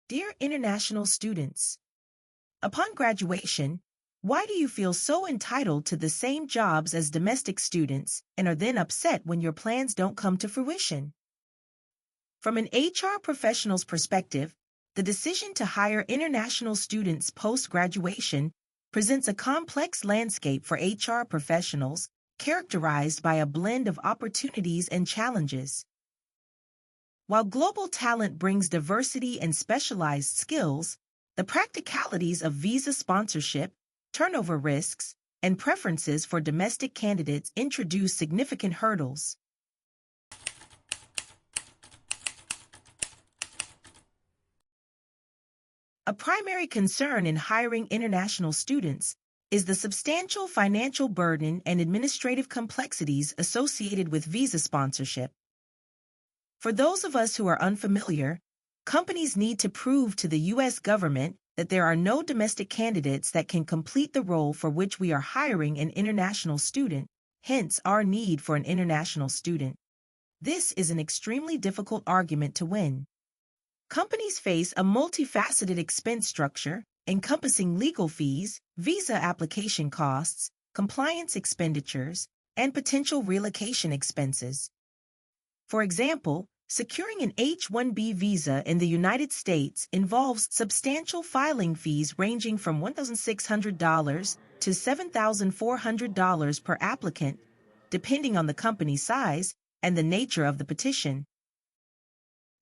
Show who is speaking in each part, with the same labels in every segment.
Speaker 1: Dear international students, upon graduation, why do you feel so entitled to the same jobs as domestic students and are then upset when your plans don't come to fruition? From an HR professional's perspective, the decision to hire international students post-graduation presents a complex landscape for HR professionals characterized by a blend of opportunities and challenges. While global talent brings diversity and specialized skills, the practicalities of visa sponsorship, turnover risks, and preferences for domestic candidates introduce significant hurdles. A primary concern in hiring international students is the substantial financial burden and administrative complexities associated with visa sponsorship. For those of us who are unfamiliar, companies need to prove to the U.S. government that there are no domestic candidates that can complete the role for which we are hiring an international student, hence our need for an international student. This is an extremely difficult argument to win. Companies face a multifaceted expense structure encompassing legal fees, visa application costs, compliance expenditures, and potential relocation expenses. For example, securing an H-1B visa in the United States involves substantial filing fees ranging from $1,600 to $7,400 per applicant, depending on the company's size and the nature of the petition.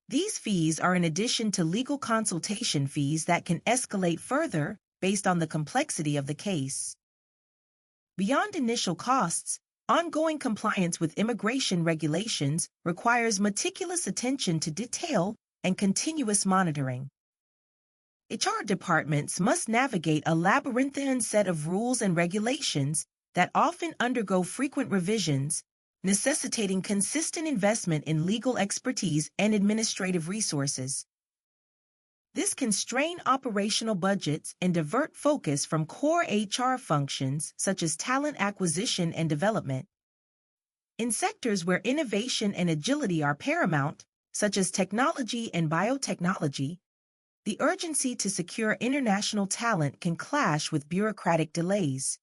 Speaker 1: These fees are in addition to legal consultation fees that can escalate further based on the complexity of the case. Beyond initial costs, ongoing compliance with immigration regulations requires meticulous attention to detail and continuous monitoring. HR departments must navigate a labyrinthine set of rules and regulations that often undergo frequent revisions, necessitating consistent investment in legal expertise and administrative resources. This can strain operational budgets and divert focus from core HR functions such as talent acquisition and development. In sectors where innovation and agility are paramount, such as technology and biotechnology, the urgency to secure international talent can clash with bureaucratic delays.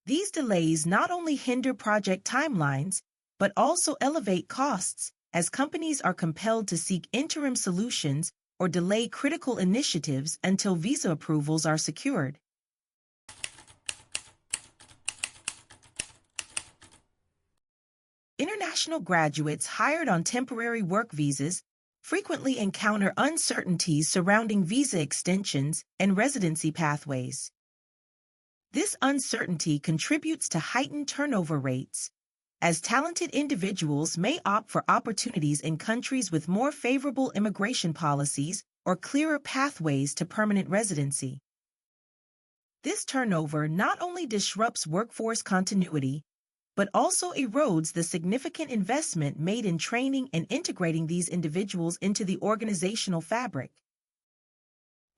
Speaker 1: These delays not only hinder project timelines, but also elevate costs as companies are compelled to seek interim solutions or delay critical initiatives until visa approvals are secured. International graduates hired on temporary work visas frequently encounter uncertainties surrounding visa extensions and residency pathways. This uncertainty contributes to heightened turnover rates, as talented individuals may opt for opportunities in countries with more favorable immigration policies or clearer pathways to permanent residency. This turnover not only disrupts workforce continuity, but also erodes the significant investment made in training and integrating these individuals into the organizational fabric.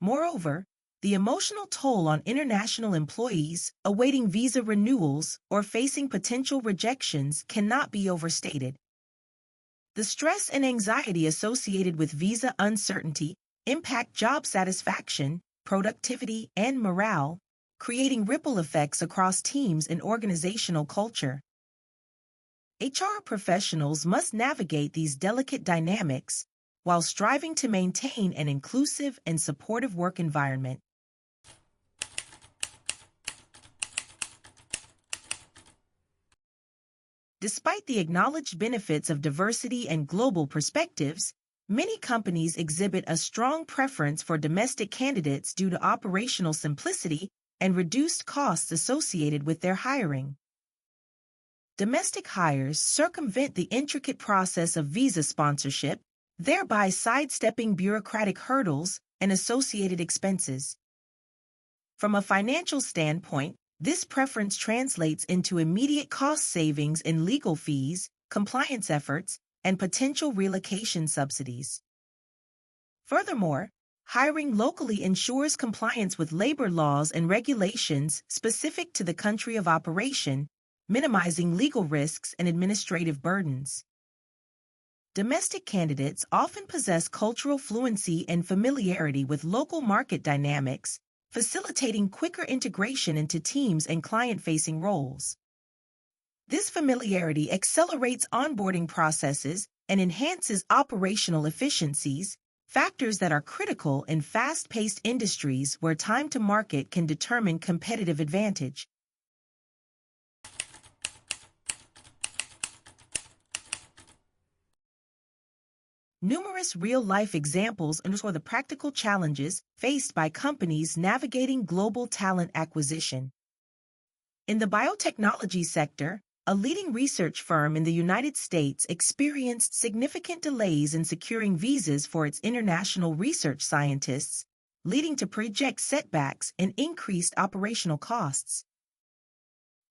Speaker 1: Moreover, the emotional toll on international employees awaiting visa renewals or facing potential rejections cannot be overstated. The stress and anxiety associated with visa uncertainty impact job satisfaction, productivity, and morale, creating ripple effects across teams and organizational culture. HR professionals must navigate these delicate dynamics while striving to maintain an inclusive and supportive work environment. Despite the acknowledged benefits of diversity and global perspectives, many companies exhibit a strong preference for domestic candidates due to operational simplicity and reduced costs associated with their hiring. Domestic hires circumvent the intricate process of visa sponsorship, thereby sidestepping bureaucratic hurdles and associated expenses. From a financial standpoint, this preference translates into immediate cost savings in legal fees, compliance efforts, and potential relocation subsidies. Furthermore, hiring locally ensures compliance with labor laws and regulations specific to the country of operation, minimizing legal risks and administrative burdens. Domestic candidates often possess cultural fluency and familiarity with local market dynamics, facilitating quicker integration into teams and client-facing roles. This familiarity accelerates onboarding processes and enhances operational efficiencies, factors that are critical in fast-paced industries where time to market can determine competitive advantage. Numerous real-life examples underscore the practical challenges faced by companies navigating global talent acquisition. In the biotechnology sector, a leading research firm in the United States experienced significant delays in securing visas for its international research scientists, leading to project setbacks and increased operational costs.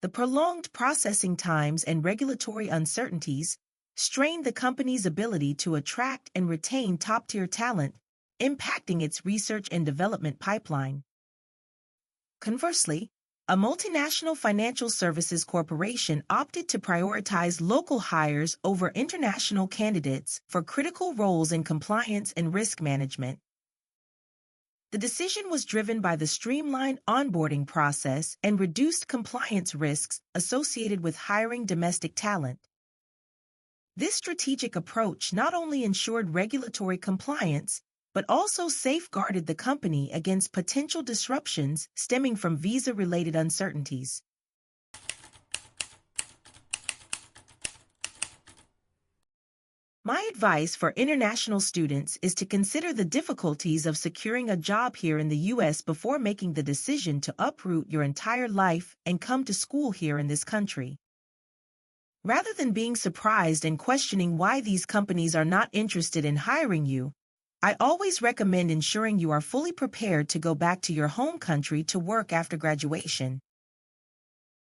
Speaker 1: The prolonged processing times and regulatory uncertainties strained the company's ability to attract and retain top-tier talent, impacting its research and development pipeline. Conversely, a multinational financial services corporation opted to prioritize local hires over international candidates for critical roles in compliance and risk management. The decision was driven by the streamlined onboarding process and reduced compliance risks associated with hiring domestic talent. This strategic approach not only ensured regulatory compliance, but also safeguarded the company against potential disruptions stemming from visa-related uncertainties. My advice for international students is to consider the difficulties of securing a job here in the U.S. before making the decision to uproot your entire life and come to school here in this country. Rather than being surprised and questioning why these companies are not interested in hiring you, I always recommend ensuring you are fully prepared to go back to your home country to work after graduation.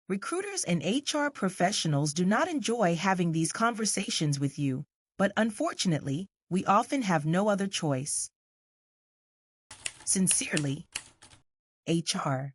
Speaker 1: Recruiters and HR professionals do not enjoy having these conversations with you, but unfortunately, we often have no other choice. Sincerely, HR.